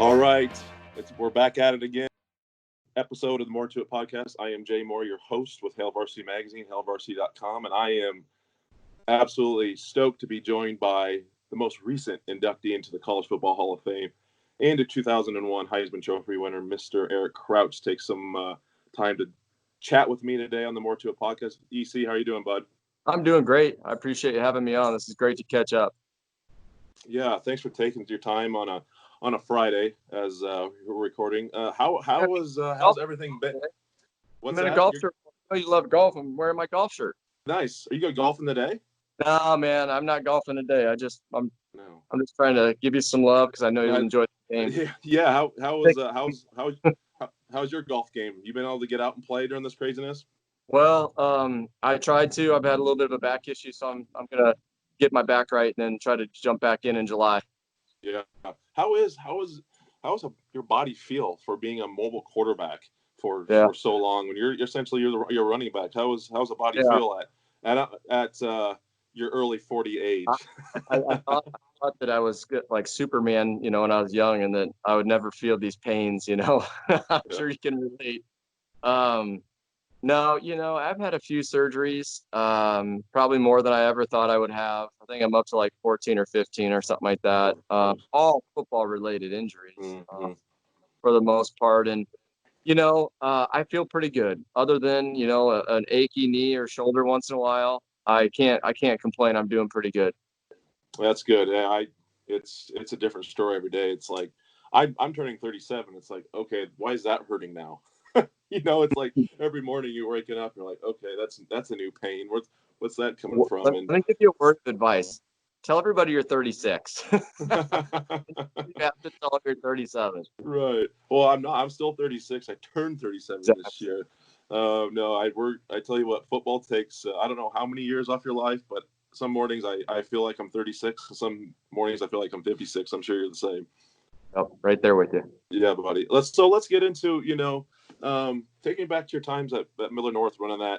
All right, we're back at it again. Episode of the More to It podcast. I am Jay Moore, your host with Hail Varsity Magazine, hailvarsity.com, and I am absolutely stoked to be joined by the most recent inductee into the College Football Hall of Fame and a 2001 Heisman Trophy winner, Mr. Eric Crouch. Take some time to chat with me today on the More to It podcast. EC, how are you doing, bud? I'm doing great. I appreciate you having me on. This is great to catch up. Yeah, thanks for taking your time on a Friday as we're recording. How's everything been? I'm in a golf shirt. I know you love golf. I'm wearing my golf shirt. Nice. Are you going golfing today? No, man, I'm not golfing today. I'm just trying to give you some love because I know you'll enjoy the game. Yeah. How's your golf game? You been able to get out and play during this craziness? Well, I tried to. I've had a little bit of a back issue, so I'm gonna get my back right and then try to jump back in July. Yeah. How is your body feel for being a mobile quarterback for so long when you're essentially you're running back? How's the body feel at your early 40 age? I thought that I was like Superman, when I was young, and that I would never feel these pains. I'm sure you can relate. No, I've had a few surgeries, probably more than I ever thought I would have. I think I'm up to like 14 or 15 or something like that. All football related injuries for the most part. And, I feel pretty good other than, an achy knee or shoulder once in a while. I can't complain. I'm doing pretty good. That's good. Yeah, it's a different story every day. It's like, I'm turning 37. It's like, okay, why is that hurting now? It's like every morning you're waking up, you're like, okay, that's a new pain. What's that coming from? Let me give you a word of advice. Tell everybody you're 36. You have to tell them you're 37. Right. Well, I'm not. I'm still 36. I turned 37 this year. No, I tell you what, football takes, I don't know how many years off your life, but some mornings I feel like I'm 36. Some mornings I feel like I'm 56. I'm sure you're the same. Oh, right there with you. Yeah, buddy. Let's get into, taking back to your times at Miller North, running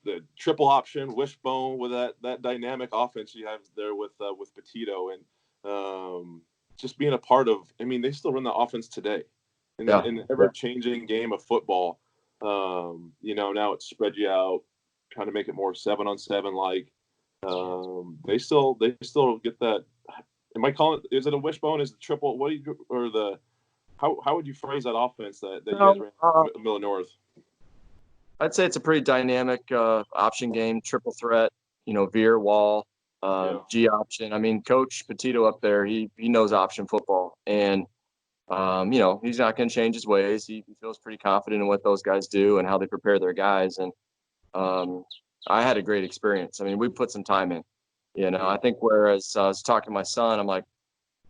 the triple option wishbone with that dynamic offense you have there with Petito, and just being a part of. I mean, they still run the offense today in the ever-changing game of football. Now it's spread you out, trying to make it more 7-on-7 like. They still get that. Am I calling it? Is it a wishbone? Is it triple? What do you or the? How would you phrase that offense that you guys ran at Miller North? I'd say it's a pretty dynamic option game, triple threat. Veer, wall, G option. I mean, Coach Petito up there, he knows option football, and he's not going to change his ways. He feels pretty confident in what those guys do and how they prepare their guys. And I had a great experience. I mean, we put some time in. I think whereas I was talking to my son, I'm like,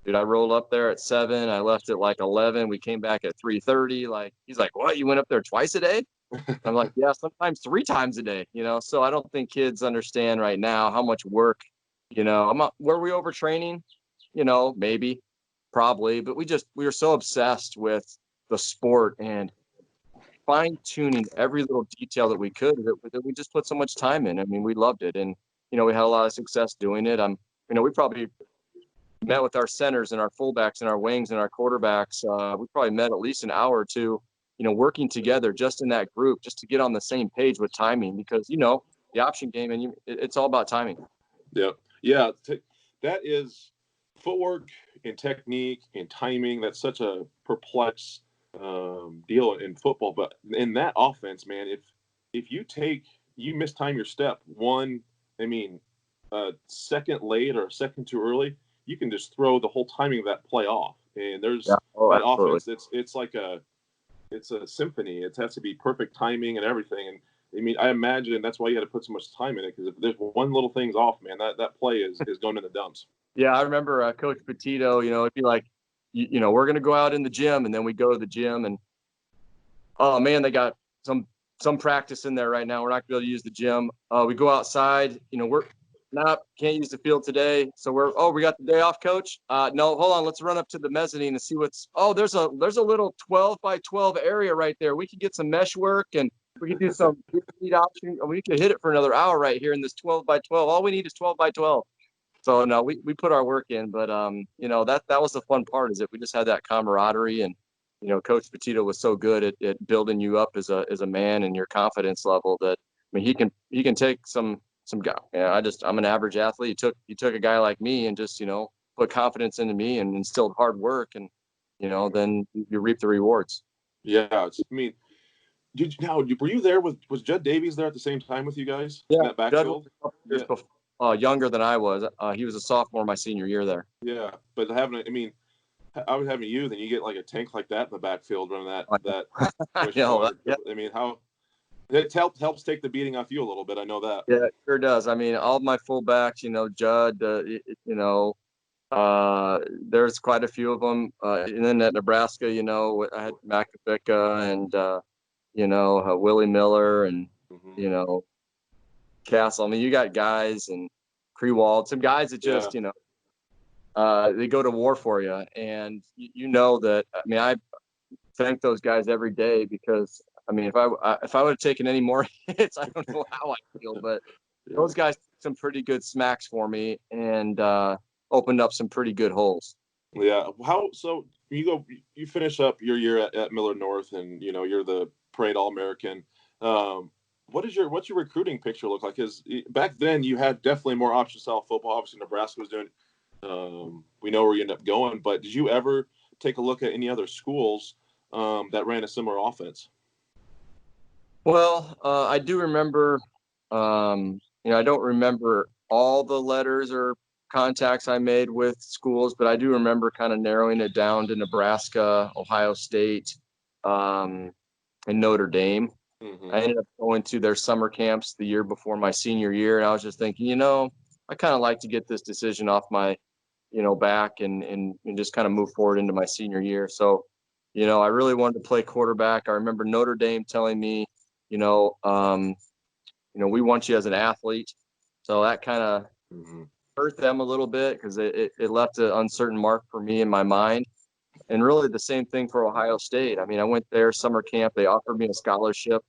dude, I rolled up there at 7. I left at like 11. We came back at 3:30. Like, he's like, what? You went up there twice a day? I'm like, yeah, sometimes 3 times a day. So I don't think kids understand right now how much work. Were we overtraining? Maybe, probably, but we were so obsessed with the sport and fine tuning every little detail that we could that we just put so much time in. I mean, we loved it, and we had a lot of success doing it. We probably met with our centers and our fullbacks and our wings and our quarterbacks. We probably met at least an hour or two, working together just in that group, just to get on the same page with timing, because, the option game, and it's all about timing. Yeah. That is footwork and technique and timing. That's such a perplex deal in football. But in that offense, man, if you mistime your step a second late or a second too early, you can just throw the whole timing of that play off. And there's that offense. It's like it's a symphony. It has to be perfect timing and everything. And I mean, I imagine that's why you had to put so much time in it, because if there's one little thing's off, man, that play is going in the dumps. Yeah, I remember Coach Petito. It'd be like, we're gonna go out in the gym, and then we go to the gym, and oh man, they got some practice in there right now. We're not gonna be able to use the gym. We go outside. Can't use the field today. So we got the day off, coach. No, hold on. Let's run up to the mezzanine and see there's a little 12 by 12 area right there. We could get some mesh work, and we could do some option. We could hit it for another hour right here in this 12 by 12. All we need is 12 by 12. So no, we put our work in, but that was the fun part, is that we just had that camaraderie, and Coach Petito was so good at building you up as a man and your confidence level, that I mean he can take some guy. I'm an average athlete. He took a guy like me and just put confidence into me and instilled hard work, and then you reap the rewards. Yeah, I mean, were you there was Judd Davies there at the same time with you guys Yeah, in that Judd was backfield? a couple years before, younger than I was. He was a sophomore my senior year there. Yeah, but I was having you, then you get like a tank like that in the backfield running that push forward. Yeah. I mean, how it helps take the beating off you a little bit. I know that. Yeah, it sure does. I mean, all my fullbacks, Judd, there's quite a few of them. And then at Nebraska, I had Macafika and, Willie Miller and, Mm-hmm. Castle. I mean, you got guys and Krewald, some guys that just, they go to war for you. And that, I mean, I thank those guys every day, because I mean, if I would have taken any more hits, I don't know how I feel, but those guys took some pretty good smacks for me, and opened up some pretty good holes. Yeah. So you finish up your year at Miller North, and you're the parade All-American. What's your recruiting picture look like? Because back then you had definitely more option style football. Obviously, Nebraska was doing. We know where you end up going, but did you ever take a look at any other schools that ran a similar offense? Well, I do remember. I don't remember all the letters or contacts I made with schools, but I do remember kind of narrowing it down to Nebraska, Ohio State, and Notre Dame. Mm-hmm. I ended up going to their summer camps the year before my senior year, and I was just thinking, I kind of like to get this decision off my, back, and just kind of move forward into my senior year. So, I really wanted to play quarterback. I remember Notre Dame telling me, we want you as an athlete. So that kind of hurt them a little bit, because it left an uncertain mark for me in my mind. And really the same thing for Ohio State. I mean, I went there summer camp. They offered me a scholarship.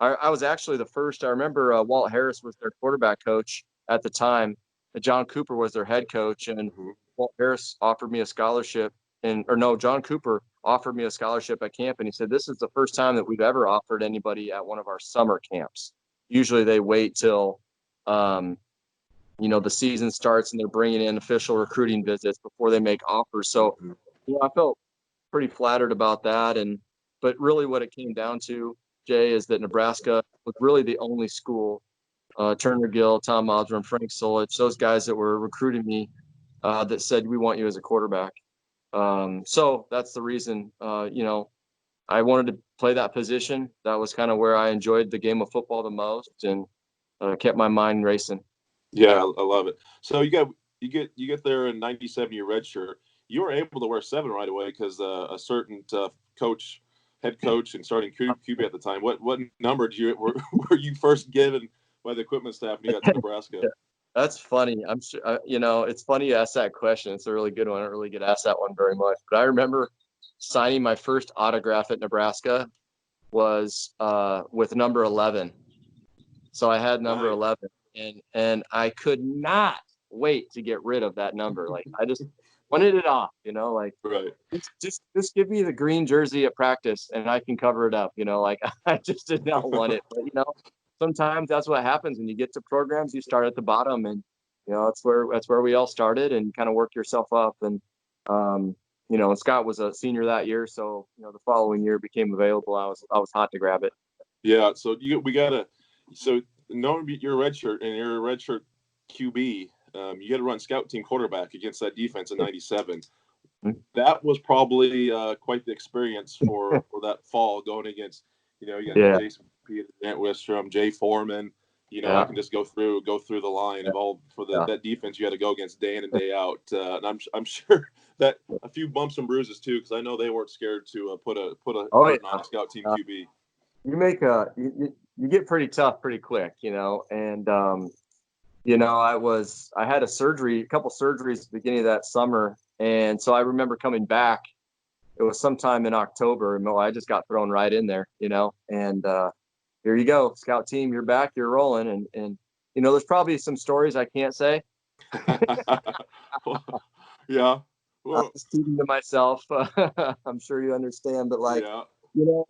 I was actually the first. I remember Walt Harris was their quarterback coach at the time. John Cooper was their head coach, and Walt Harris offered me a scholarship. John Cooper offered me a scholarship at camp, and he said, "This is the first time that we've ever offered anybody at one of our summer camps. Usually they wait till, the season starts and they're bringing in official recruiting visits before they make offers." So, I felt pretty flattered about that. But really what it came down to, Jay, is that Nebraska was really the only school, Turner Gill, Tom Osborne, Frank Solich, those guys that were recruiting me, that said, "We want you as a quarterback." So that's the reason, I wanted to play that position. That was kind of where I enjoyed the game of football the most, and kept my mind racing. Yeah, I love it. So you get there in '97, your red shirt. You were able to wear 7 right away because a certain head coach and starting QB at the time. What number were you first given by the equipment staff when you got to Nebraska? That's funny. I'm sure, it's funny you ask that question. It's a really good one. I don't really get asked that one very much. But I remember signing my first autograph at Nebraska was with number 11. So I had number 11, and I could not wait to get rid of that number. Like, I just wanted it off, like, right. Just give me the green jersey at practice and I can cover it up, like, I just did not want it. But, sometimes that's what happens when you get to programs. You start at the bottom, and that's where we all started, and kind of work yourself up. And Scott was a senior that year, so the following year became available. I was hot to grab it. Yeah, so knowing you're a redshirt and you're a redshirt QB, you got to run scout team quarterback against that defense in '97. That was probably quite the experience for that fall, going against, you got Jason Peters, Grant Wistrom, Jay Foreman. I can just go through the line of all for that defense you had to go against day in and day out. And I'm sure that a few bumps and bruises too, because I know they weren't scared to put a hurting on a scout team QB. You get pretty tough pretty quick, and I had a couple surgeries at the beginning of that summer. And so I remember coming back, it was sometime in October, and I just got thrown right in there, and here you go, scout team, you're back, you're rolling. And there's probably some stories I can't say, Yeah. I'm Well, just keeping to myself. I'm sure you understand, but like, yeah. you know,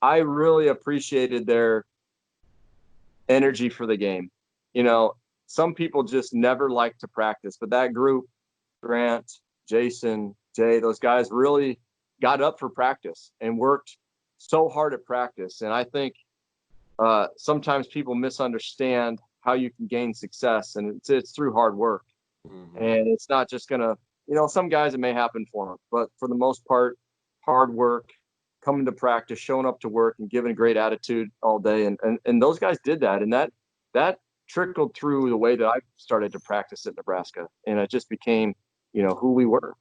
I really appreciated their energy for the game. You know, some people just never like to practice, but that group, Grant, Jason, Jay, those guys really got up for practice and worked so hard at practice. And I think sometimes people misunderstand how you can gain success, and it's through hard work. Mm-hmm. And it's not just gonna, some guys it may happen for them, but for the most part, hard work, coming to practice, showing up to work, and giving a great attitude all day. And those guys did that, and that trickled through the way that I started to practice at Nebraska, and it just became, who we were.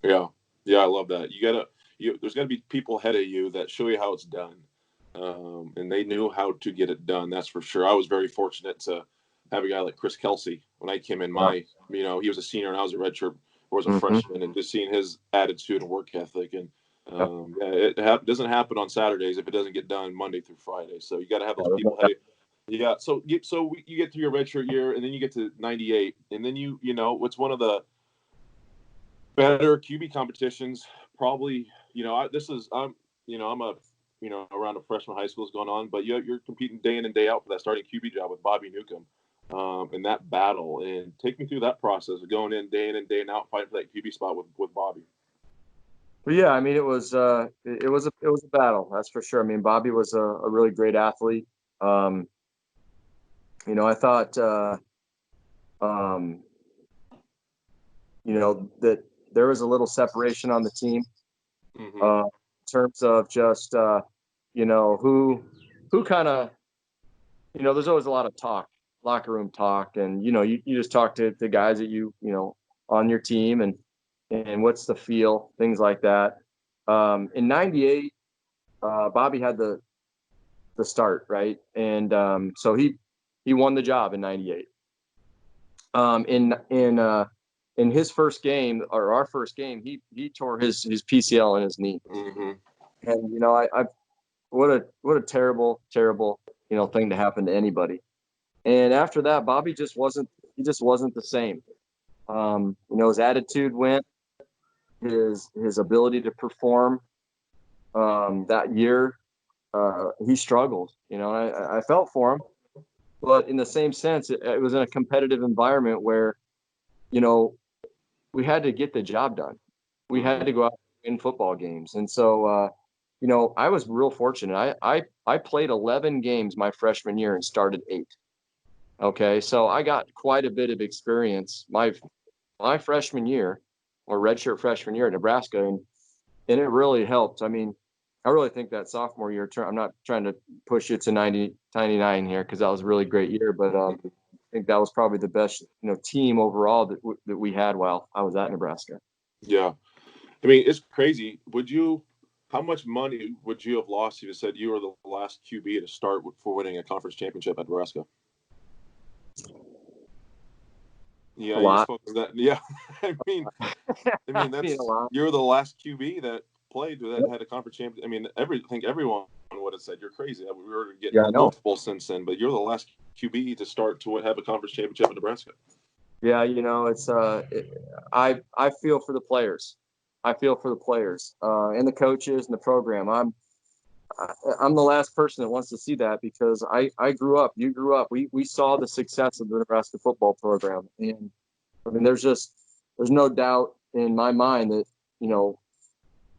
Yeah. Yeah. I love that. There's gotta be people ahead of you that show you how it's done. And they knew how to get it done. That's for sure. I was very fortunate to have a guy like Chris Kelsey when I came in. Yeah. He was a senior and I was a redshirt, or was a Mm-hmm. freshman, and just seeing his attitude and work ethic. And Yeah. yeah, doesn't happen on Saturdays if it doesn't get done Monday through Friday. So you got to have those Yeah, people ahead of you. Yeah. So you get through your redshirt year, and then you get to '98, and then what's one of the better QB competitions. Probably, I'm a, around a freshman high school is going on, but you're competing day in and day out for that starting QB job with Bobby Newcomb, in that battle. And take me through that process of going in and day out, fighting for that QB spot with Bobby. But yeah, I mean, it was a battle, that's for sure. I mean, Bobby was a really great athlete. Um, I thought, um, that there was a little separation on the team, Mm-hmm. in terms of just, who kind of, there's always a lot of talk, locker room talk, and you just talk to the guys that on your team, and what's the feel, things like that. In '98, Bobby had the start, right, and so he won the job in '98. In his first game, or our first game, he tore his PCL in his knee, Mm-hmm. and I what a terrible thing to happen to anybody. And after that, Bobby just wasn't the same. His attitude went, his ability to perform. That year, he struggled. I felt for him, but in the same sense, it was in a competitive environment where you know we had to get the job done. We Mm-hmm. had to go out and win football games, and so I was real fortunate. I played 11 games my freshman year and started 8. Okay, so I got quite a bit of experience my freshman year, or redshirt freshman year at Nebraska, and it really helped. I mean, I really think that sophomore year, I'm not trying to push it to 99 here, because that was a really great year, but I think that was probably the best team overall that we had while I was at Nebraska. Yeah. I mean, it's crazy. How much money would you have lost if you said you were the last QB to start for winning a conference championship at Nebraska? Yeah, A you lot. spoke of that. Yeah, I mean I mean, a that's lot. you're the last QB that played that Yep. had a conference champion. I mean, I think everyone would have said you're crazy. We were getting Yeah, I know. multiple since then, but you're the last QB to start to have a conference championship in Nebraska. Yeah, it's I feel for the players. I feel for the players, and the coaches and the program. I'm the last person that wants to see that, because I grew up, you grew up, we saw the success of the Nebraska football program, and I mean there's no doubt in my mind that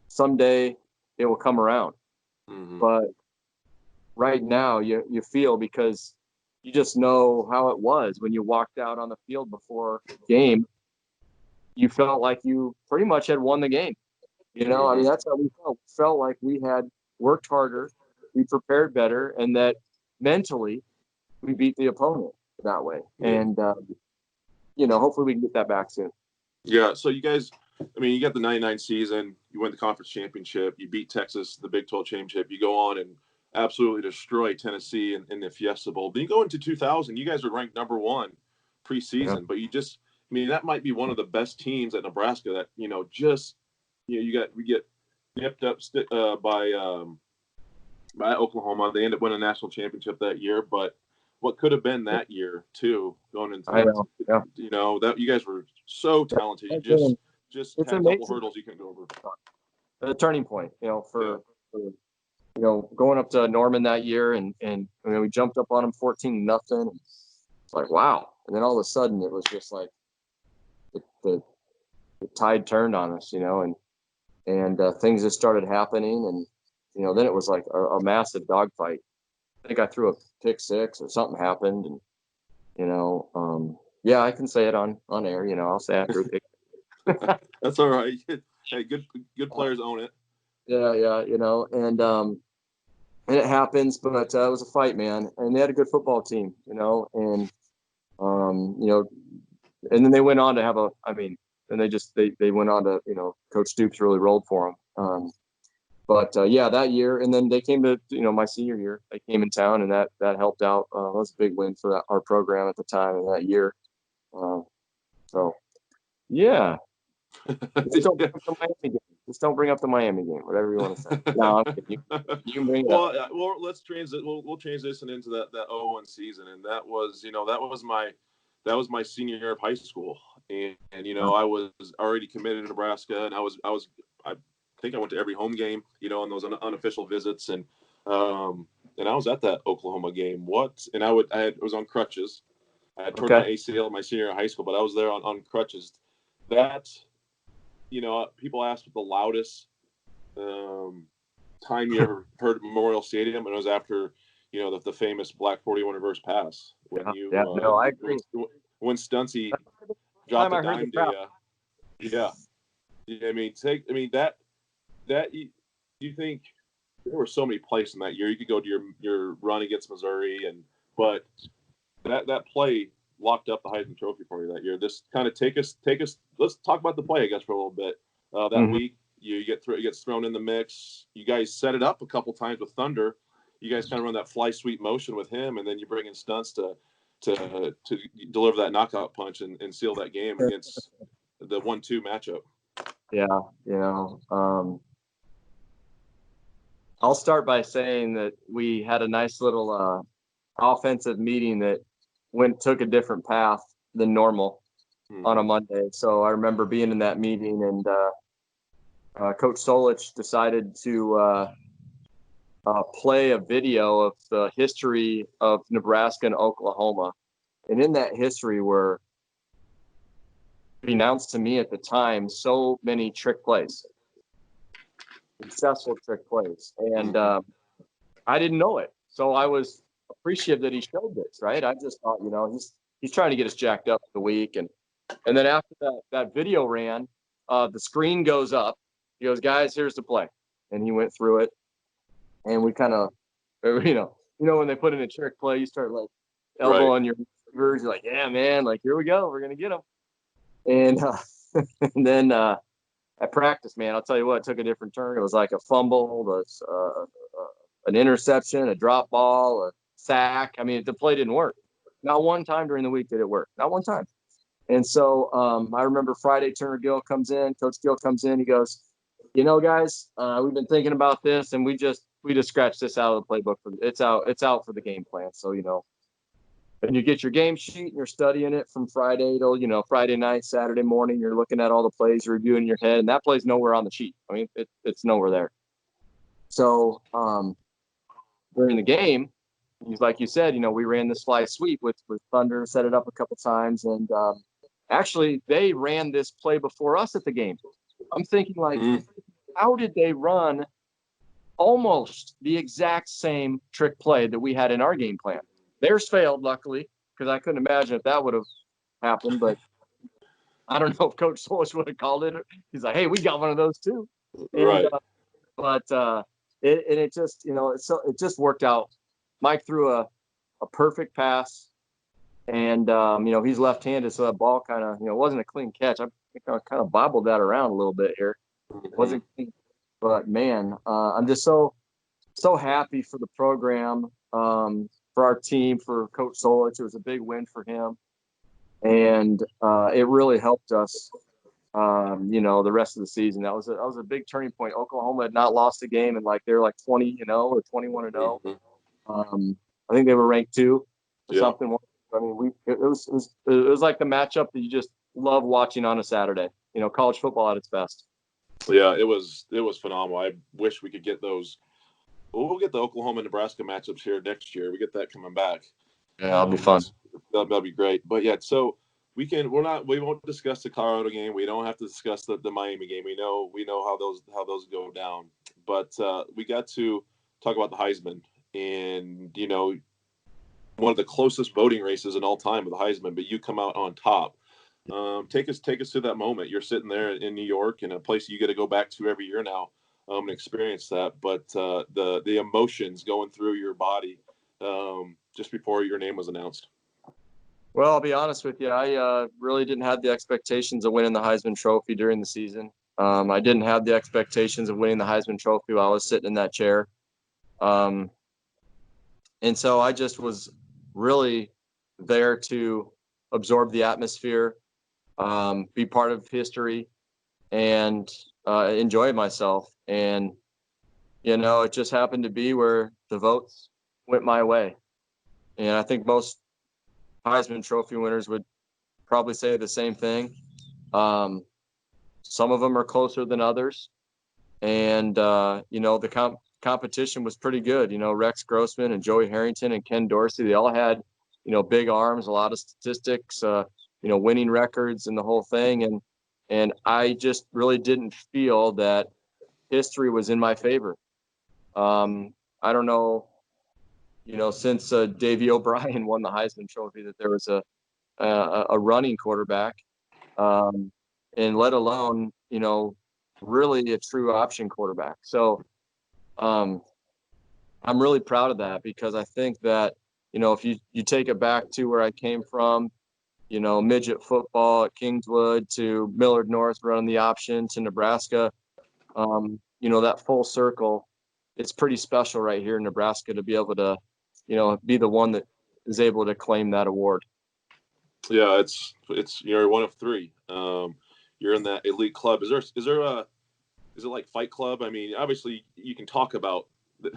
someday it will come around. Mm-hmm. But right now you feel, because you just know how it was when you walked out on the field before game. You felt like you pretty much had won the game. I Mm-hmm. mean, that's how we felt. We felt like we had worked harder, we prepared better, and that mentally we beat the opponent that way. Yeah. And hopefully we can get that back soon. Yeah. So you guys, I mean, you got the '99 season. You win the conference championship. You beat Texas, the Big 12 championship. You go on and absolutely destroy Tennessee in the Fiesta Bowl. Then you go into 2000. You guys are ranked #1 Yeah. preseason, but I mean, that might be one of the best teams at Nebraska. That just we get nipped up by Oklahoma. They end up winning a national championship that year, but what could have been that year too, going into I know. Yeah. that you guys were so talented. You just it's had a couple hurdles you couldn't go over. A turning point, for going up to Norman that year, and we jumped up on them 14-0. It's like, wow. And then all of a sudden it was just like the tide turned on us, and things just started happening, and then it was like a massive dogfight. I think I threw a pick six or something happened, and yeah, I can say it on air. I'll say I threw a pick. That's all right. Hey, good players own it. Yeah, and it happens, but it was a fight, man. And they had a good football team, and and then they went on to have and they went on to, Coach Stoops really rolled for them. But yeah, that year, and then they came to, my senior year, they came in town, and that helped out. It was a big win for our program at the time in that year. So yeah. Just don't bring up the Miami game. Just don't bring up the Miami game. Whatever you want to say. No, I'm kidding. You can bring it up. Well, let's transit. We'll transition into that 0-1 season, and that was my senior year of high school, and I was already committed to Nebraska, and I think I went to every home game, on those unofficial visits, and I was at that Oklahoma game. And I was on crutches. I had torn my ACL my senior year of high school, but I was there on crutches. That. People ask what the loudest time you ever heard at Memorial Stadium, and it was after, the famous Black 41 reverse pass. No, I agree. When Stuntsy dropped a dime to you. Yeah. You think there were so many plays in that year. You could go to your run against Missouri, but that play locked up the Heisman Trophy for you that year. This kind of take us. Let's talk about the play, I guess, for a little bit. That week, it gets thrown in the mix. You guys set it up a couple times with Thunder. You guys kind of run that fly sweep motion with him, and then you bring in Stunts to deliver that knockout punch and seal that game against the 1-2 matchup. Yeah, I'll start by saying that we had a nice little offensive meeting that took a different path than normal on a Monday. So I remember being in that meeting, and Coach Solich decided to play a video of the history of Nebraska and Oklahoma. And in that history were announced to me at the time so many trick plays, successful trick plays. And I didn't know it. So I was appreciative that he showed this, right? I just thought, he's trying to get us jacked up for the week. And then after that video ran, the screen goes up. He goes, guys, here's the play. And he went through it. And we kind of, when they put in a trick play, you start like elbowing your receivers. You're like, yeah, man, like, here we go. We're going to get them. And, and then at practice, man, I'll tell you what, it took a different turn. It was like a fumble, an interception, a drop ball, a sack. I mean, the play didn't work. Not one time during the week did it work. Not one time. And so I remember Friday, Coach Gill comes in. He goes, guys, we've been thinking about this, and we just scratched this out of the playbook. It's out for the game plan. So, and you get your game sheet and you're studying it from Friday till, Friday night, Saturday morning, you're looking at all the plays, you're reviewing in your head, and that play's nowhere on the sheet. I mean, it's nowhere there. So during the game, like you said, we ran this fly sweep with Thunder, set it up a couple times, and actually they ran this play before us at the game. I'm thinking, like, how did they run almost the exact same trick play that we had in our game plan? Theirs failed, luckily, because I couldn't imagine if that would have happened. But I don't know if Coach Solich would have called it. He's like, hey, we got one of those too. And, right. It just, it just worked out. Mike threw a perfect pass, and he's left-handed, so that ball kind of, it wasn't a clean catch. I think I kind of bobbled that around a little bit here. It wasn't clean, but man, I'm just so happy for the program, for our team, for Coach Solich. It was a big win for him, and it really helped us. The rest of the season. That was a big turning point. Oklahoma had not lost a game, and like they're like 20-0 or 21-0. I think they were ranked 2. Yeah. something. I mean, it was like the matchup that you just love watching on a Saturday. College football at its best. Yeah, it was phenomenal. I wish we could get those. We'll get the Oklahoma Nebraska matchups here next year. We get that coming back. Yeah, that'll be fun. That'll be great. But yeah, so we won't discuss the Colorado game. We don't have to discuss the Miami game. We know how those go down. But we got to talk about the Heisman, and one of the closest voting races in all time with the Heisman, but you come out on top. Take us to that moment. You're sitting there in New York, in a place you get to go back to every year now, and experience that. But the emotions going through your body just before your name was announced. Well, I'll be honest with you. I really didn't have the expectations of winning the Heisman Trophy during the season. I didn't have the expectations of winning the Heisman Trophy while I was sitting in that chair. And so I just was really there to absorb the atmosphere, be part of history, and enjoy myself. And, it just happened to be where the votes went my way. And I think most Heisman Trophy winners would probably say the same thing. Some of them are closer than others. And, the competition was pretty good. Rex Grossman and Joey Harrington and Ken Dorsey, they all had, big arms, a lot of statistics, winning records and the whole thing. And I just really didn't feel that history was in my favor. I don't know, since Davey O'Brien won the Heisman Trophy, that there was a running quarterback, and let alone, really a true option quarterback. So I'm really proud of that, because I think that, if you take it back to where I came from, midget football at Kingswood, to Millard North running the option, to Nebraska, that full circle, it's pretty special right here in Nebraska to be able to, be the one that is able to claim that award. Yeah, it's you're one of three. You're in that elite club. Is it like Fight Club? I mean, obviously you can talk about the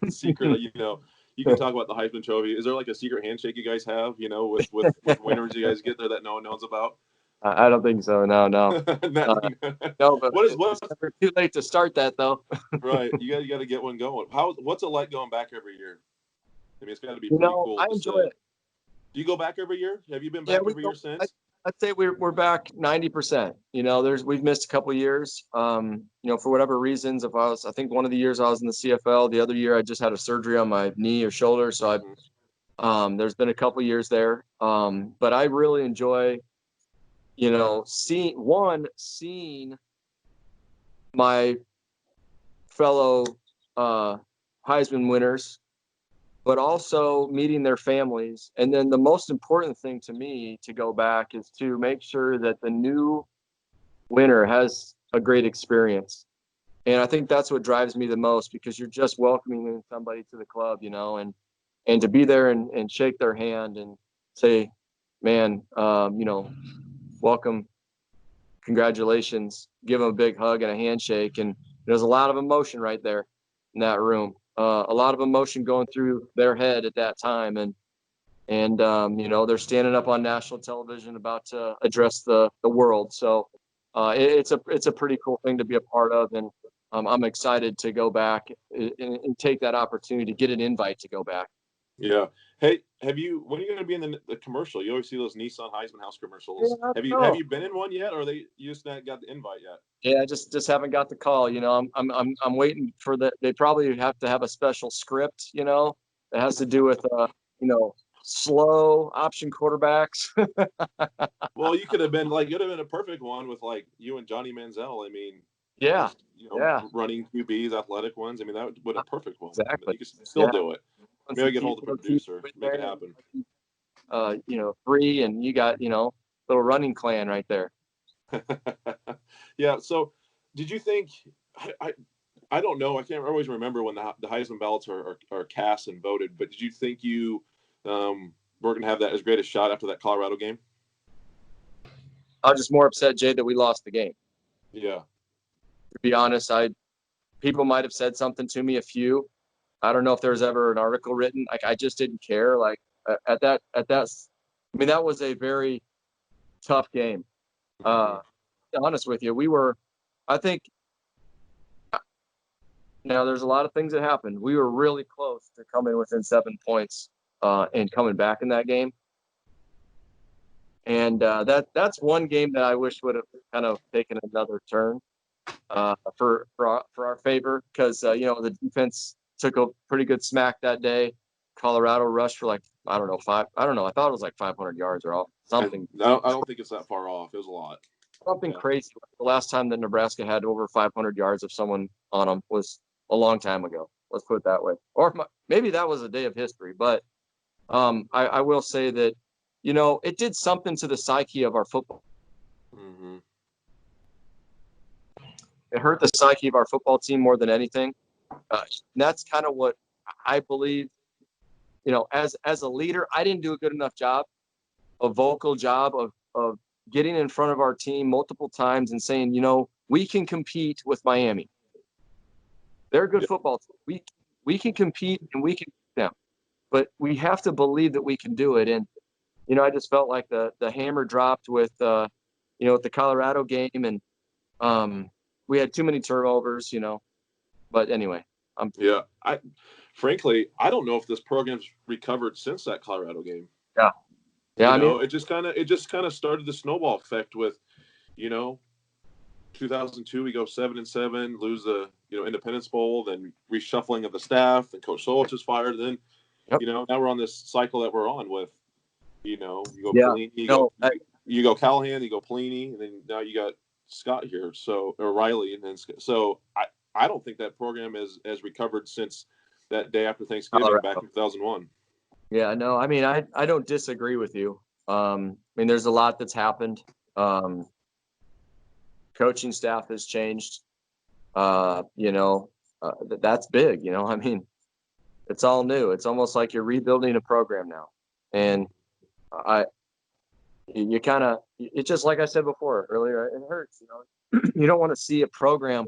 secret. You can talk about the Heisman Trophy. Is there like a secret handshake you guys have? With winners you guys get there that no one knows about? I don't think so. No. No, but what's too late to start that though. Right. You got to get one going. What's it like going back every year? I mean, it's got to be pretty cool. I enjoy it. Do you go back every year? Have you been back every year since? I'd say we're back 90%. We've missed a couple of years. For whatever reasons. I think one of the years I was in the CFL, the other year I just had a surgery on my knee or shoulder, so there's been a couple of years there. But I really enjoy, seeing my fellow Heisman winners, but also meeting their families. And then the most important thing to me to go back is to make sure that the new winner has a great experience. And I think that's what drives me the most, because you're just welcoming somebody to the club, and to be there and shake their hand and say, man, welcome, congratulations, give them a big hug and a handshake. And there's a lot of emotion right there in that room. A lot of emotion going through their head at that time, and they're standing up on national television about to address the world. So it's a pretty cool thing to be a part of, and I'm excited to go back and take that opportunity to get an invite to go back. Yeah. Hey, when are you going to be in the commercial? You always see those Nissan Heisman House commercials. Yeah, have you been in one yet, or you just not got the invite yet? Yeah, I just haven't got the call. I'm waiting for they probably have to have a special script, that has to do with slow option quarterbacks. Well, you could have been you'd have been a perfect one with you and Johnny Manziel. I mean, yeah, running QBs, athletic ones. I mean, that would a perfect one. Exactly. You could still do it. Maybe I get hold of the producer, make it happen. Free, and you got little running clan right there. Yeah. So, did you think? I don't know. I can't always remember when the Heisman ballots are cast and voted. But did you think you were going to have that as great a shot after that Colorado game? I was just more upset, Jay, that we lost the game. Yeah. To be honest, people might have said something to me, a few, I don't know if there was ever an article written. Like, I just didn't care. Like, at that, I mean, that was a very tough game. To be honest with you, I think, now there's a lot of things that happened. We were really close to coming within 7 points and coming back in that game. And that's one game that I wish would have kind of taken another turn for our favor, because the defense took a pretty good smack that day. Colorado rushed for, like, I don't know, I thought it was like 500 yards or something. I don't think it's that far off. It was a lot. Something crazy. The last time that Nebraska had over 500 yards of someone on them was a long time ago. Let's put it that way. Or maybe that was a day of history. But I will say that, it did something to the psyche of our football. Mm-hmm. It hurt the psyche of our football team more than anything. And that's kind of what I believe. As a leader, I didn't do a good enough job, a vocal job of getting in front of our team multiple times and saying, we can compete with Miami. They're a good football team. We can compete and we can beat them, but we have to believe that we can do it. And I just felt like the hammer dropped with the Colorado game, and we had too many turnovers. But anyway, frankly, I don't know if this program's recovered since that Colorado game. Yeah. It just kind of started the snowball effect with, 2002 we go 7-7, lose the Independence Bowl, then reshuffling of the staff, and Coach Solich is fired. Then, now we're on this cycle that we're on with, you go Pelini, you go Callahan, you go Pelini, and then now you got Scott here, or Riley, and then so I don't think that program has recovered since that day after Thanksgiving back in 2001. Yeah, no, I mean, I don't disagree with you. I mean, there's a lot that's happened. Coaching staff has changed. That's big. I mean, it's all new. It's almost like you're rebuilding a program now, and it's just like I said before earlier. It hurts. You don't want to see a program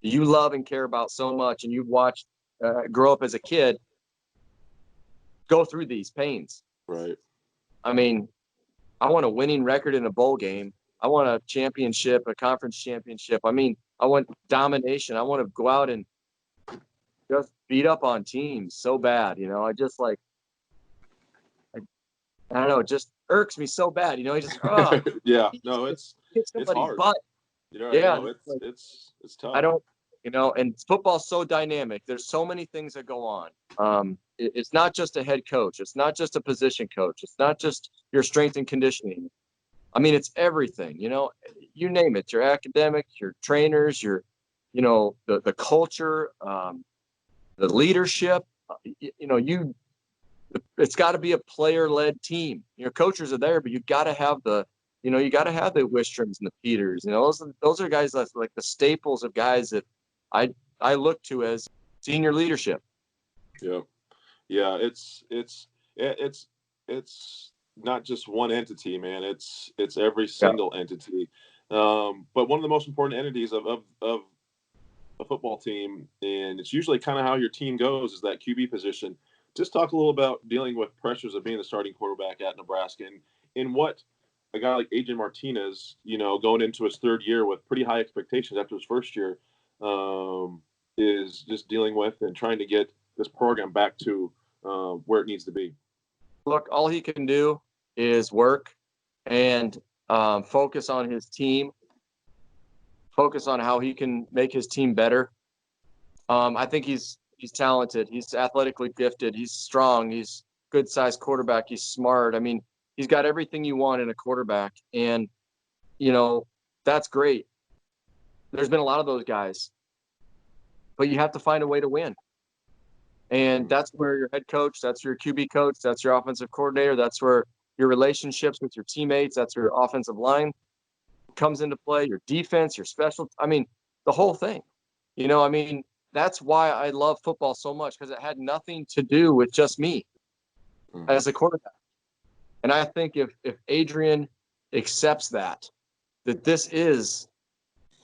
you love and care about so much, and you've watched grow up as a kid, go through these pains. Right. I mean, I want a winning record in a bowl game. I want a championship, a conference championship. I mean, I want domination. I want to go out and just beat up on teams so bad. I just I don't know. It just irks me so bad. He just yeah. No, it's hard. Butt. It's tough. I don't. And football's so dynamic. There's so many things that go on. It's not just a head coach. It's not just a position coach. It's not just your strength and conditioning. I mean, it's everything. You name it. Your academics, your trainers, your, the culture, the leadership. It's got to be a player-led team. Coaches are there, but you got to have the Wistroms and the Peters. Those are guys that's like the staples of guys that I look to as senior leadership. Yeah. It's not just one entity, man. It's every single entity. But one of the most important entities of a football team, and it's usually kind of how your team goes, is that QB position. Just talk a little about dealing with pressures of being the starting quarterback at Nebraska, and in what a guy like Adrian Martinez, going into his third year with pretty high expectations after his first year, is just dealing with and trying to get this program back to where it needs to be. Look, all he can do is work and focus on his team, focus on how he can make his team better. I think he's talented. He's athletically gifted. He's strong. He's good-sized quarterback. He's smart. I mean, he's got everything you want in a quarterback, and that's great. There's been a lot of those guys, but you have to find a way to win. And that's where your head coach, that's your QB coach, that's your offensive coordinator, that's where your relationships with your teammates, that's your offensive line comes into play, your defense, your special, I mean, the whole thing. That's why I love football so much, because it had nothing to do with just me as a quarterback. And I think if Adrian accepts that this is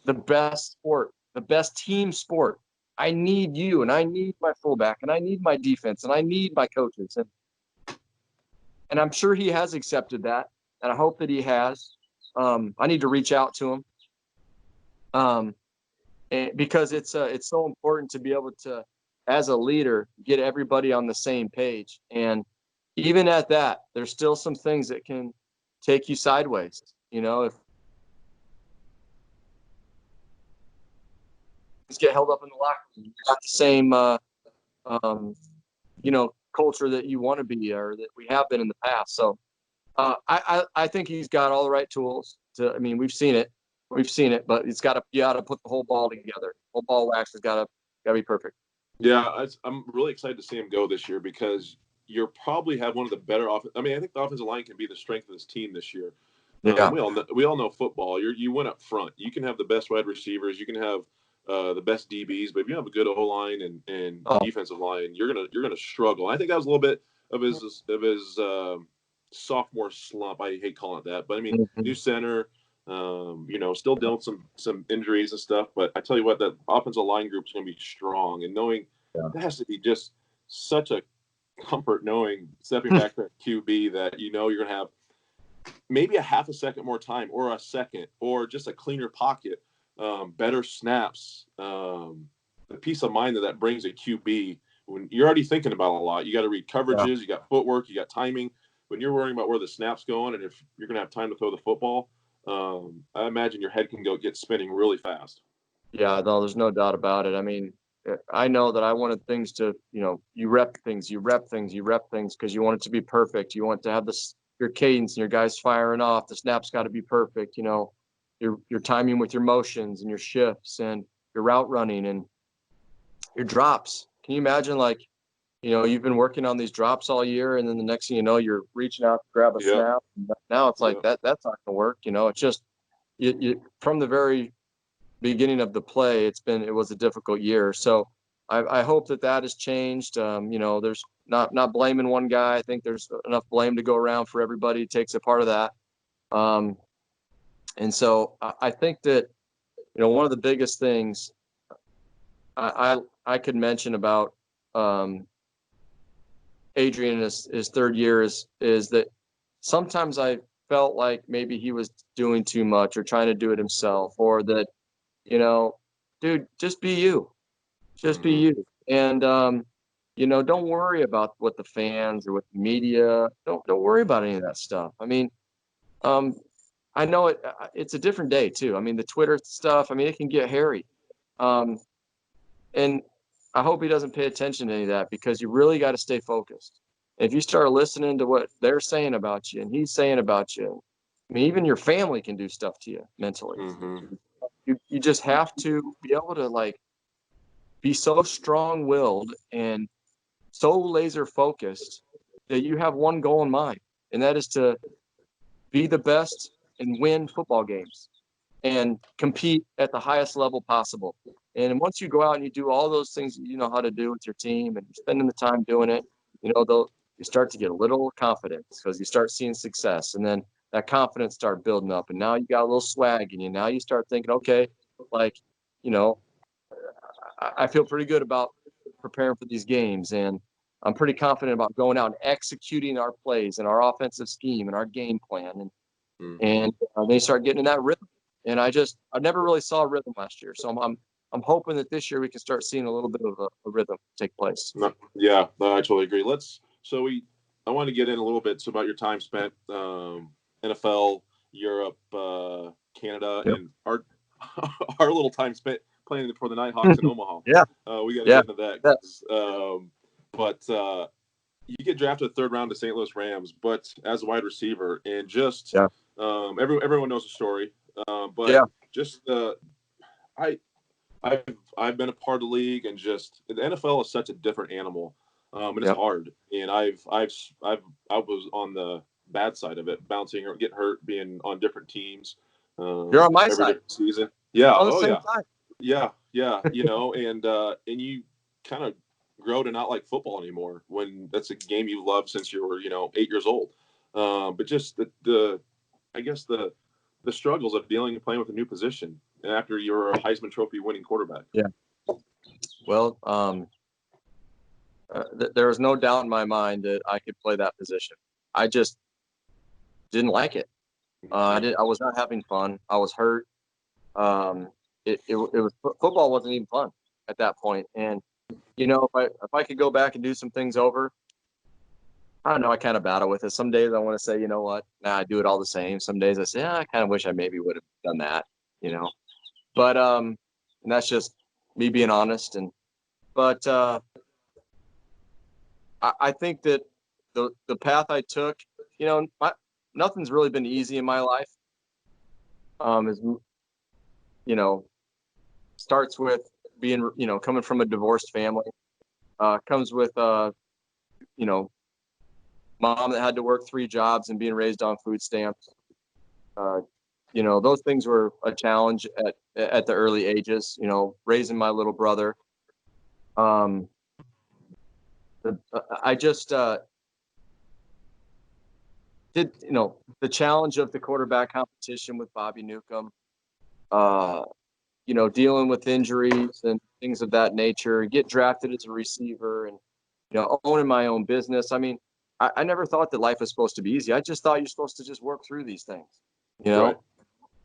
the best sport, the best team sport I need you, and I need my fullback, and I need my defense, and I need my coaches. And I'm sure he has accepted that, and I hope that he has. I need to reach out to him, because it's so important to be able to, as a leader, get everybody on the same page. And even at that, there's still some things that can take you sideways. If things get held up in the locker room, you're not the same, culture that you want to be, or that we have been in the past. So I think he's got all the right tools to. I mean, we've seen it, but you got to put the whole ball together. Whole ball wax has got to be perfect. Yeah, I'm really excited to see him go this year because you're probably have one of the better I mean, I think the offensive line can be the strength of this team this year. Yeah. We all know football. You win up front. You can have the best wide receivers. You can have the best DBs, but if you have a good O line and defensive line, you're gonna struggle. I think that was a little bit of his sophomore slump. I hate calling it that, but I mean, new center. Still dealing with some injuries and stuff. But I tell you what, that offensive line group is going to be strong, and knowing that has to be just such a comfort knowing stepping back to QB that you're going to have maybe a half a second more time, or a second, or just a cleaner pocket, better snaps, the peace of mind that brings a QB when you're already thinking about a lot. You got to read coverages, you got footwork, you got timing. When you're worrying about where the snap's going and if you're going to have time to throw the football, I imagine your head can get spinning really fast. Yeah, no, there's no doubt about it. I mean, I know that I wanted things to, you rep things because you want it to be perfect. You want to have your cadence and your guys firing off. The snap's got to be perfect. Your timing with your motions and your shifts and your route running and your drops. Can you imagine, you've been working on these drops all year, and then the next thing you know, you're reaching out to grab a snap. And now it's like that's not going to work. It's just you from the very beginning of the play. It was a difficult year. So I hope that has changed. There's not blaming one guy. I think there's enough blame to go around for everybody who takes a part of that. And so I think that, one of the biggest things I could mention about Adrian in his third year is that sometimes I felt like maybe he was doing too much or trying to do it himself, or that, dude, just be you. Just be you. And, don't worry about what the fans or what the media, don't worry about any of that stuff. I mean, I know it's a different day too. I mean, the Twitter stuff, I mean, it can get hairy. And I hope he doesn't pay attention to any of that, because you really got to stay focused. If you start listening to what they're saying about you and he's saying about you, I mean, even your family can do stuff to you mentally. You just have to be able to be so strong-willed and so laser focused that you have one goal in mind, and that is to be the best and win football games and compete at the highest level possible. And once you go out and you do all those things that you know how to do with your team, and you're spending the time doing it, you start to get a little confidence because you start seeing success, and then that confidence start building up, and now you got a little swag in you. Now you start thinking, okay, I feel pretty good about preparing for these games, and I'm pretty confident about going out and executing our plays and our offensive scheme and our game plan, and then you start getting in that rhythm. And I never really saw a rhythm last year, so I'm hoping that this year we can start seeing a little bit of a rhythm take place. Yeah, I totally agree. I want to get in a little bit about your time spent NFL, Europe, Canada, and our little time spent playing for the Nighthawks in Omaha. Yeah, we got to get into that. But you get drafted third round to St. Louis Rams, but as a wide receiver, and just everyone knows the story. I've been a part of the league, and just the NFL is such a different animal, and it's hard. And I was on the bad side of it, bouncing or getting hurt, being on different teams. You're on my side. Season, yeah. On the same side. Yeah. And you kind of grow to not like football anymore when that's a game you loved since you were 8 years old. But just the struggles of dealing and playing with a new position after you're a Heisman Trophy winning quarterback. Yeah. Well, there was no doubt in my mind that I could play that position. I just didn't like it. I was not having fun. I was hurt. It was football wasn't even fun at that point. And if I could go back and do some things over, I don't know. I kind of battle with it. Some days I want to say, you know what? Nah, I do it all the same. Some days I say, I kind of wish I maybe would have done that. But and that's just me being honest. But I think that the path I took, nothing's really been easy in my life. Is starts with being, coming from a divorced family, comes with, mom that had to work 3 jobs and being raised on food stamps. Those things were a challenge at the early ages, raising my little brother. I just did, the challenge of the quarterback competition with Bobby Newcomb, dealing with injuries and things of that nature, get drafted as a receiver and, owning my own business. I mean, I never thought that life was supposed to be easy. I just thought you're supposed to just work through these things, Right.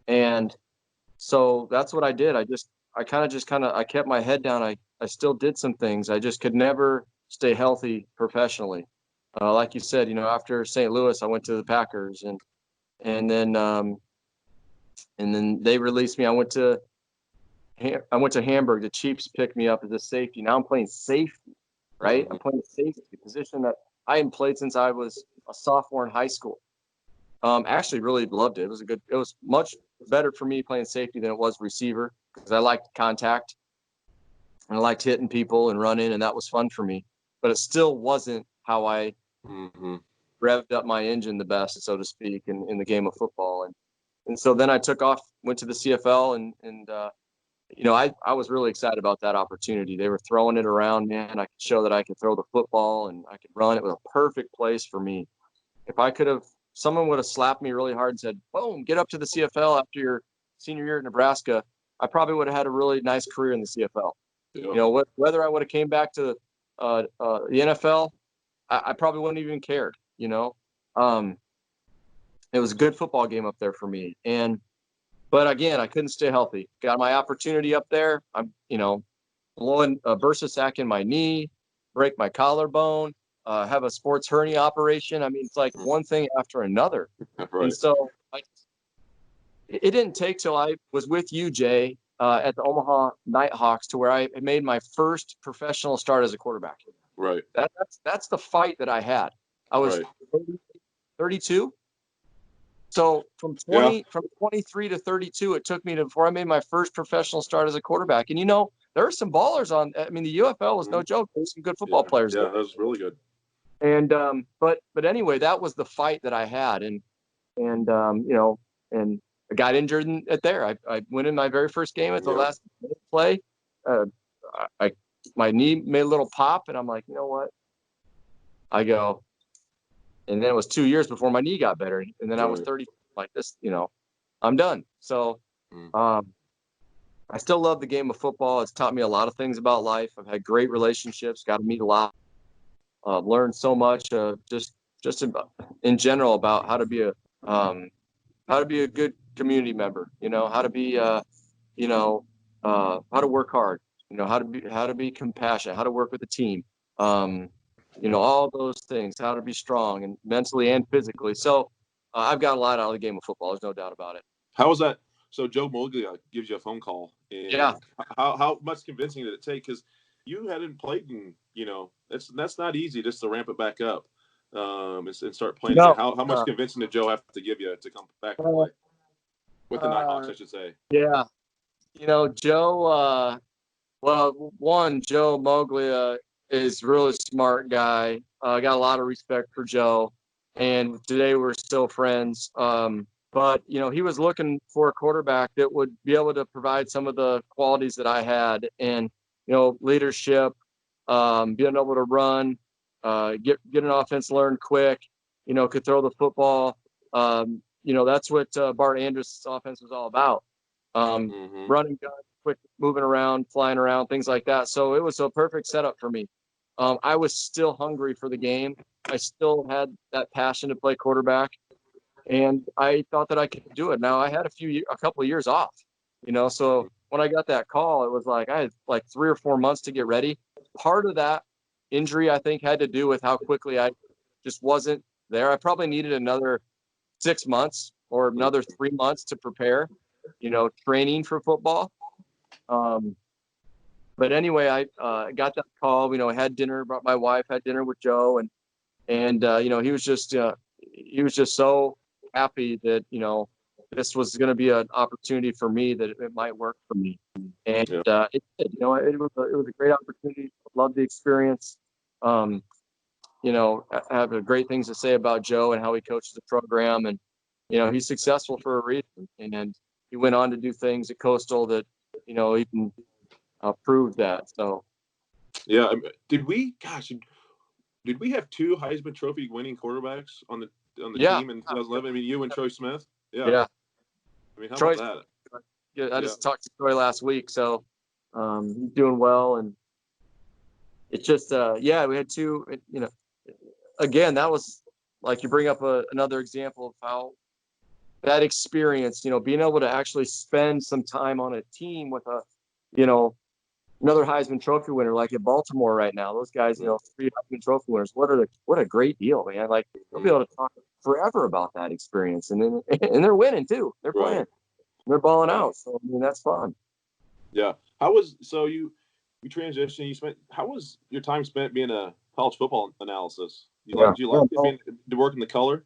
And so that's what I did. I kept my head down. I still did some things. I just could never stay healthy professionally. Like you said, after St. Louis, I went to the Packers and then they released me. I went to Hamburg. The Chiefs picked me up as a safety. Now I'm playing safety, right? I'm playing safety, a position that I hadn't played since I was a sophomore in high school. Actually really loved it. It was much better for me playing safety than it was receiver because I liked contact and I liked hitting people and running, and that was fun for me. But it still wasn't how I revved up my engine the best, so to speak, in the game of football. And so then I took off, went to the CFL, and I was really excited about that opportunity. They were throwing it around, man. I could show that I could throw the football and I could run. It was a perfect place for me. If someone would have slapped me really hard and said, boom, get up to the CFL after your senior year at Nebraska, I probably would have had a really nice career in the CFL. Yeah. Whether I would have came back to the NFL, I probably wouldn't even cared. It was a good football game up there for me. But again, I couldn't stay healthy. Got my opportunity up there. I'm, blowing a bursa sac in my knee, break my collarbone, have a sports hernia operation. I mean, it's like one thing after another. Right. And so it didn't take till I was with you, Jay, at the Omaha Nighthawks to where I made my first professional start as a quarterback. Right. That's the fight that I had. I was 32. So from 23 to 32, it took me before I made my first professional start as a quarterback. And there are some ballers on. I mean, the UFL was no joke. There's some good football players. Yeah, that was really good. And but anyway, that was the fight that I had, and I got injured there. I went in my very first game at the last play. My knee made a little pop, and I'm like, you know what? I go. And then it was 2 years before my knee got better. And then I was 30, like this, I'm done. So I still love the game of football. It's taught me a lot of things about life. I've had great relationships, got to meet a lot, learned so much, just in general about how to be a good community member, how to be, how to work hard, how to be compassionate, how to work with a team. All those things, how to be strong and mentally and physically. So I've got a lot out of the game of football. There's no doubt about it. How was that? So Joe Moglia gives you a phone call. And how much convincing did it take? Because you hadn't played in, that's not easy just to ramp it back up and start playing. No, how much convincing did Joe have to give you to come back and play? With the Nighthawks, I should say. Yeah. Joe, Joe Moglia is a really smart guy. I got a lot of respect for Joe, and today we're still friends. But he was looking for a quarterback that would be able to provide some of the qualities that I had, and leadership, being able to run, get an offense learned quick, could throw the football. That's what Bart Andrus' offense was all about. Running gun, quick moving around, flying around, things like that. So it was a perfect setup for me. I was still hungry for the game. I still had that passion to play quarterback, and I thought that I could do it. Now I had a couple of years off, so when I got that call, it was like I had like 3 or 4 months to get ready. Part of that injury, I think, had to do with how quickly I just wasn't there. I probably needed another 6 months or another 3 months to prepare, training for football. But anyway, I got that call. I had dinner. Brought my wife. Had dinner with Joe, and he was just so happy that this was going to be an opportunity for me, that it might work for me. And it did. It was a great opportunity. Loved the experience. I have great things to say about Joe and how he coaches the program, and he's successful for a reason. And he went on to do things at Coastal that he can prove that. So yeah, did we have 2 Heisman Trophy winning quarterbacks on the team in 2011? I mean, you and Troy Smith. Yeah. I mean, how Troy, about that? Yeah, I just talked to Troy last week, so he's doing well, and it's just we had 2. Again, that was like, you bring up another example of how that experience, being able to actually spend some time on a team with another Heisman Trophy winner, like at Baltimore right now. Those guys, 3 Heisman Trophy winners. What a great deal, man! Like, they'll be able to talk forever about that experience, and they're winning too. They're playing, they're balling out. So I mean, that's fun. Yeah. You transitioned? How was your time spent being a college football analysis? Did you like to work in the color?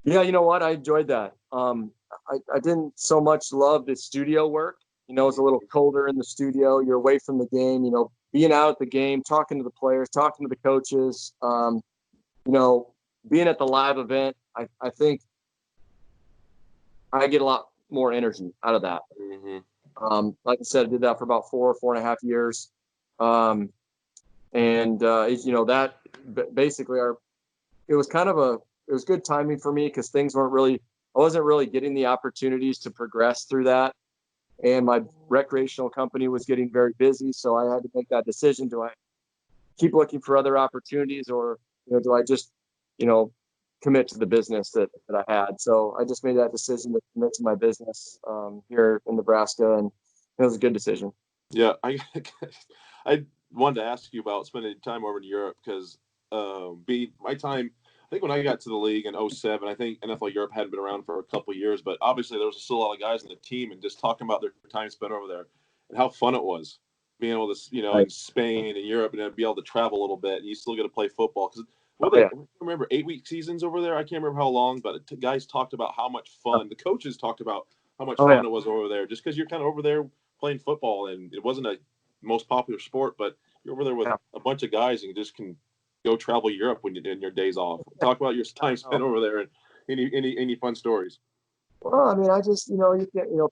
Yeah, you know what? I enjoyed that. I didn't so much love the studio work. It's a little colder in the studio. You're away from the game, being out at the game, talking to the players, talking to the coaches, being at the live event. I think I get a lot more energy out of that. Mm-hmm. Like I said, I did that for about 4.5 years. That basically it was good timing for me, because I wasn't really getting the opportunities to progress through that. And my recreational company was getting very busy. So I had to make that decision. Do I keep looking for other opportunities, or, do I just, commit to the business that I had? So I just made that decision to commit to my business here in Nebraska. And it was a good decision. Yeah. I wanted to ask you about spending time over in Europe, because my time, I think when I got to the league in 2007, I think NFL Europe hadn't been around for a couple of years, but obviously there was still a lot of guys on the team, and just talking about their time spent over there and how fun it was being able to, in Spain and Europe, and be able to travel a little bit, and you still get to play football. Because I remember 8-week seasons over there. I can't remember how long, but the guys talked about how much fun. The coaches talked about how much fun it was over there, just because you're kind of over there playing football, and it wasn't a most popular sport, but you're over there with a bunch of guys, and you just can go travel Europe when you're in your days off. Talk about your time spent over there, and any fun stories. Well, I mean, I just,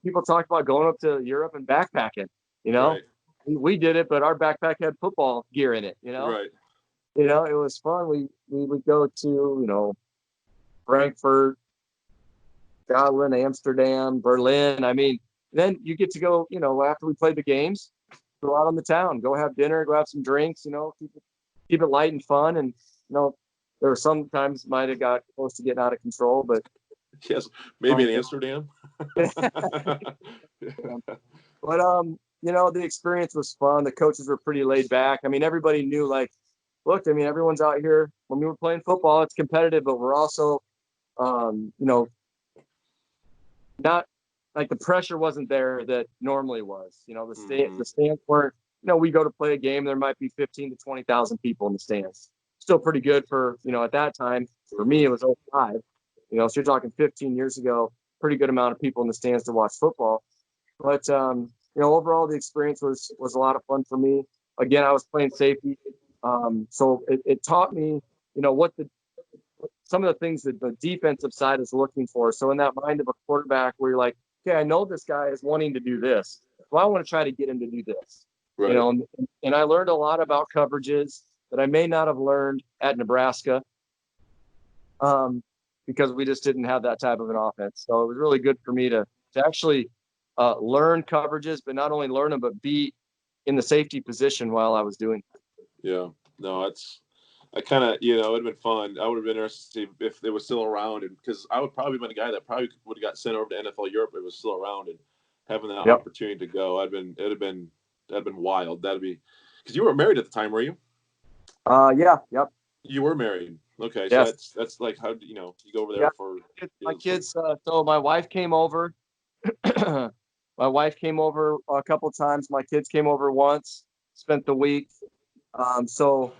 people talk about going up to Europe and backpacking. Right. We did it, but our backpack had football gear in it. Right. It was fun. We would go to Frankfurt, Scotland, Amsterdam, Berlin. I mean, then you get to go, after we played the games, go out on the town, go have dinner, go have some drinks, keep it light and fun. And, there were sometimes might have got close to getting out of control, but yes, maybe in Amsterdam. But, the experience was fun. The coaches were pretty laid back. I mean, everybody knew, like, look, I mean, everyone's out here. When we were playing football, it's competitive, but we're also, not like the pressure wasn't there that normally was. The stands weren't. We go to play a game, there might be 15 to 20,000 people in the stands. Still pretty good for at that time. For me, it was 2005. So you're talking 15 years ago. Pretty good amount of people in the stands to watch football. But overall, the experience was a lot of fun for me. Again, I was playing safety, so it taught me, some of the things that the defensive side is looking for. So in that mind of a quarterback, where you're like, okay, I know this guy is wanting to do this, well, I want to try to get him to do this. Right. And I learned a lot about coverages that I may not have learned at Nebraska, because we just didn't have that type of an offense. So it was really good for me to actually learn coverages, but not only learn them, but be in the safety position while I was doing it. Yeah. No, I kind of, you know, it'd been fun. I would have been interested to see if they was still around, and because I would probably been a guy that probably would have got sent over to NFL Europe if it was still around, and having that Yep. opportunity to go, that'd have been wild. That'd be because you were married at the time, were you? Yeah. Yep. You were married. Okay, Yes. so that's like how you know you go over there Yeah. for My kids. So my wife came over. My wife came over a couple times. My kids came over once. Spent the week. So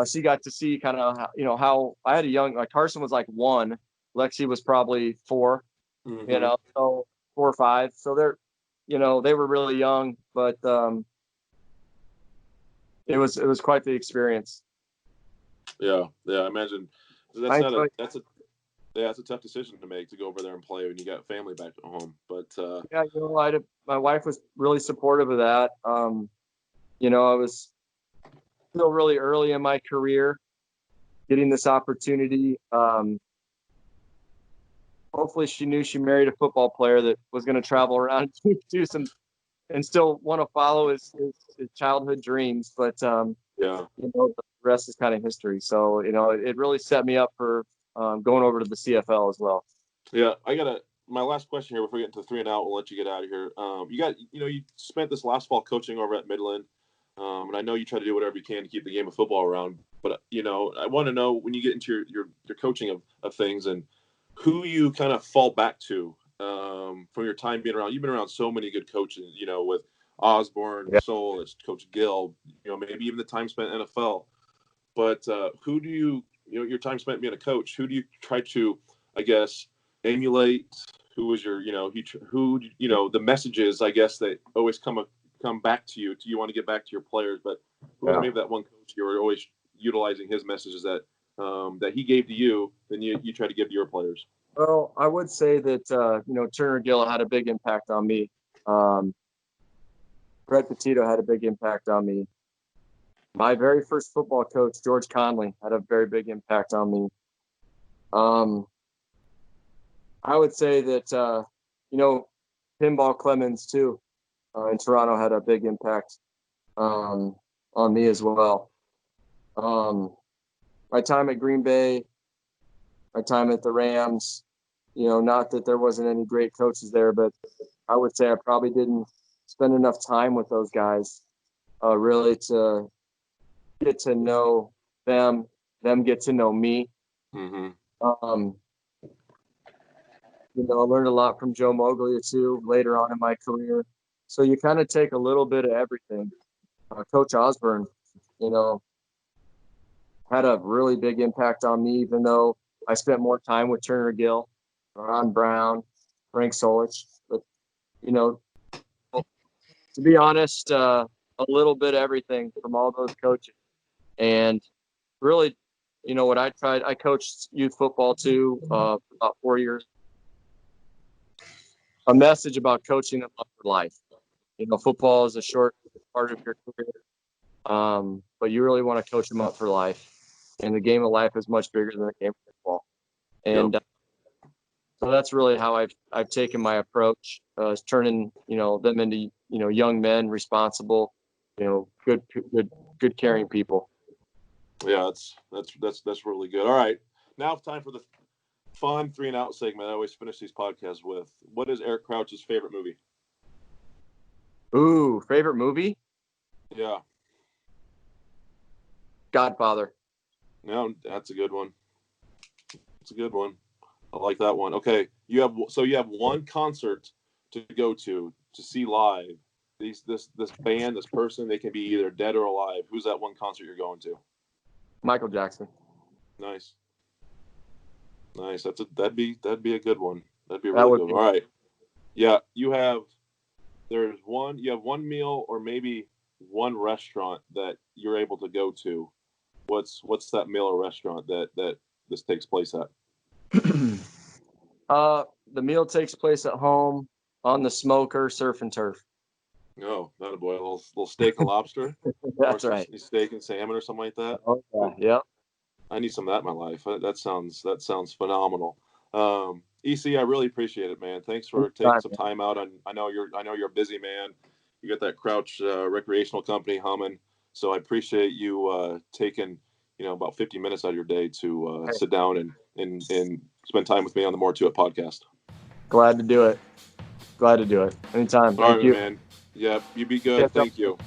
she got to see kind of how I had a young, like Carson was like 1, Lexi was probably 4, Mm-hmm. so 4 or 5. So they were really young, but it was quite the experience. Yeah, I imagine that's a tough decision to make to go over there and play when you got family back at home. But Yeah, my wife was really supportive of that. I was still really early in my career, getting this opportunity. Hopefully she knew she married a football player that was going to travel around and do some and still want to follow his childhood dreams. But yeah, the rest is kind of history. So it really set me up for going over to the CFL as well. yeah. My last question here before we get into 3 and out. We'll let you get out of here. You spent this last fall coaching over at Midland, and I know you try to do whatever you can to keep the game of football around. But I want to know when you get into your coaching of things and who you kind of fall back to from your time being around. You've been around so many good coaches, with Osborne, Solich, Coach Gill, maybe even the time spent NFL. But who do your time spent being a coach, who do you try to, I guess, emulate? Who was your, the messages, I guess, that always come back to you? Do you want to get back to your players? But who was maybe that one coach you were always utilizing his messages that he gave to you, then you try to give to your players? Well, I would say that Turner Gill had a big impact on me. Brett Petito had a big impact on me. My very first football coach, George Conley, had a very big impact on me. I would say that Pinball Clemens too in Toronto had a big impact on me as well. My time at Green Bay, my time at the Rams, not that there wasn't any great coaches there, but I would say I probably didn't spend enough time with those guys really to get to know them get to know me. Mm-hmm. I learned a lot from Joe Moglia too later on in my career. So you kind of take a little bit of everything. Coach Osborne, had a really big impact on me, even though I spent more time with Turner Gill, Ron Brown, Frank Solich. But, to be honest, a little bit of everything from all those coaches. And really, what I coached youth football too for about 4 years. A message about coaching them up for life. Football is a short part of your career, but you really want to coach them up for life. And the game of life is much bigger than the game of football. And so that's really how I've taken my approach, is turning them into young men, responsible, good caring people. Yeah, that's really good. All right, now it's time for the fun 3 and out segment I always finish these podcasts with. What is Eric Crouch's favorite movie? Ooh, favorite movie? Yeah. Godfather. No, that's a good one. It's a good one. I like that one. Okay, you have one concert to go to see live. This band, this person, they can be either dead or alive. Who's that one concert you're going to? Michael Jackson. Nice. That'd be a good one. That'd be a really good one. All right. Yeah, you have one meal or maybe one restaurant that you're able to go to. What's that meal or restaurant that this takes place at? The meal takes place at home on the smoker, surf and turf. Oh, not a boy. A little steak and lobster. That's right. Steak and salmon or something like that. Oh, yeah. I need some of that in my life. That sounds phenomenal. EC, I really appreciate it, man. Thanks for taking some time out. And I know you're a busy man. You got that Crouch recreational company humming, so I appreciate you taking about 50 minutes out of your day to sit down and spend time with me on the More to It podcast. Glad to do it. Anytime. All Thank right, you, man. Yeah, you be good. Thank you.